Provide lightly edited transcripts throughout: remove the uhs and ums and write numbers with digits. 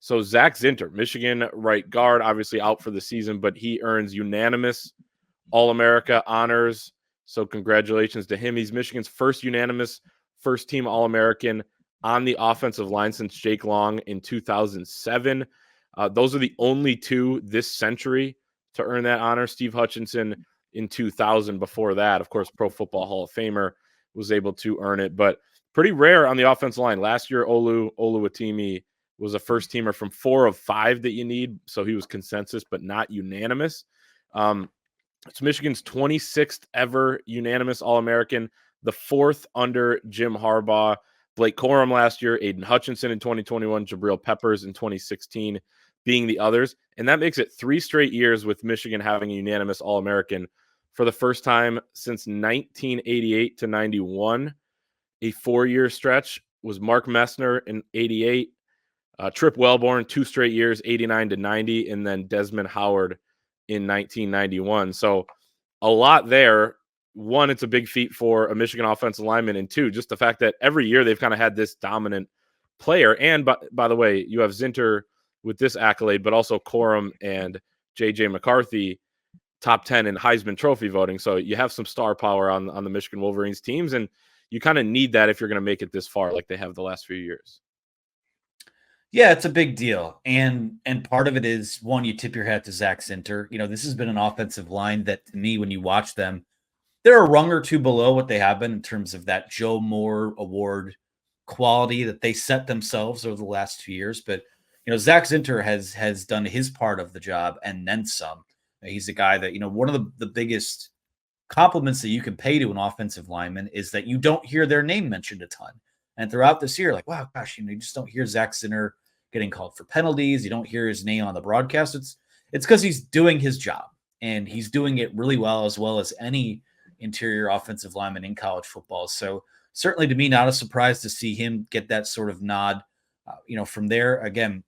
So Zak Zinter, Michigan right guard, obviously out for the season, but he earns unanimous All-America honors. So congratulations to him. He's Michigan's first unanimous first-team All-American on the offensive line since Jake Long in 2007. Those are the only two this century to earn that honor. Steve Hutchinson in 2000. Before that, of course, Pro Football Hall of Famer was able to earn it, but pretty rare on the offensive line. Last year, Oluwatimi was a first teamer from 4 of 5 that you need. So he was consensus, but not unanimous. It's Michigan's 26th ever unanimous All-American, the 4th under Jim Harbaugh. Blake Corum last year, Aiden Hutchinson in 2021, Jabril Peppers in 2016 being the others. And that makes it 3 straight years with Michigan having a unanimous All-American for the first time since 1988 to 91. A 4-year stretch was Mark Messner in 88, Trip Wellborn 2 straight years, 89 to 90, and then Desmond Howard in 1991. So a lot there. One, it's a big feat for a Michigan offensive lineman, and two, just the fact that every year they've kind of had this dominant player. And by the way, you have Zinter with this accolade, but also Corum and J.J. McCarthy top 10 in Heisman Trophy voting. So you have some star power on the Michigan Wolverines teams, and you kind of need that if you're going to make it this far like they have the last few years. Yeah, it's a big deal. And part of it is, one, you tip your hat to Zak Zinter. This has been an offensive line that, to me, when you watch them, they're a rung or two below what they have been in terms of that Joe Moore Award quality that they set themselves over the last 2 years. But, Zak Zinter has done his part of the job and then some. He's a guy that, one of the biggest compliments that you can pay to an offensive lineman is that you don't hear their name mentioned a ton. And throughout this year, like, wow, gosh, you just don't hear Zak Zinter getting called for penalties. You don't hear his name on the broadcast. It's because he's doing his job, and he's doing it really well as any interior offensive lineman in college football. So certainly to me, not a surprise to see him get that sort of nod. From there, again,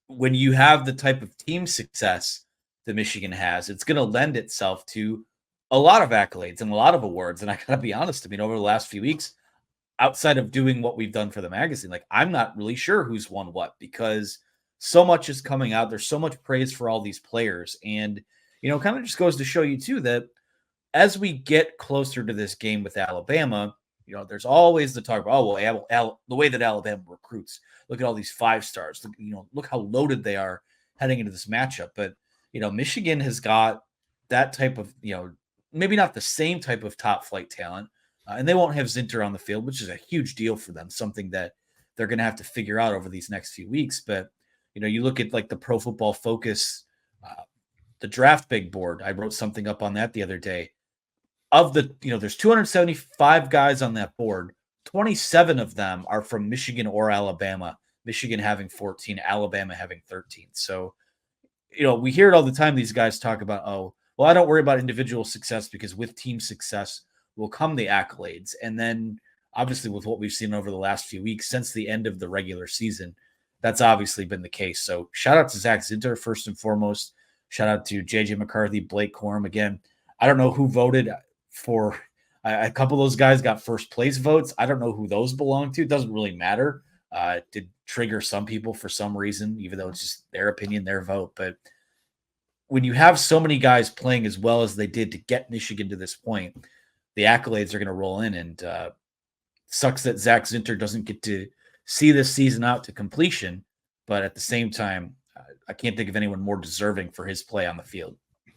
when you have the type of team success that Michigan has, it's going to lend itself to a lot of accolades and a lot of awards. And I got to be honest, over the last few weeks, outside of doing what we've done for the magazine, like, I'm not really sure who's won what, because so much is coming out. There's so much praise for all these players. And, kind of just goes to show you too, that as we get closer to this game with Alabama, there's always the talk about, the way that Alabama recruits, look at all these 5 stars, look how loaded they are heading into this matchup. But, Michigan has got that type of, maybe not the same type of top flight talent, and they won't have Zinter on the field, which is a huge deal for them, something that they're going to have to figure out over these next few weeks. But, you look at like the Pro Football Focus, the draft big board. I wrote something up on that the other day. Of the, there's 275 guys on that board. 27 of them are from Michigan or Alabama, Michigan having 14, Alabama having 13. So, we hear it all the time. These guys talk about, I don't worry about individual success because with team success will come the accolades. And then obviously with what we've seen over the last few weeks since the end of the regular season, that's obviously been the case. So shout out to Zak Zinter first and foremost. Shout out to J.J. McCarthy, Blake Corum. Again, I don't know who voted for a couple of those guys got first place votes. I don't know who those belong to. It doesn't really matter. It did trigger some people for some reason, even though it's just their opinion, their vote. But when you have so many guys playing as well as they did to get Michigan to this point, the accolades are going to roll in, and sucks that Zak Zinter doesn't get to see this season out to completion. But at the same time, I can't think of anyone more deserving for his play on the field.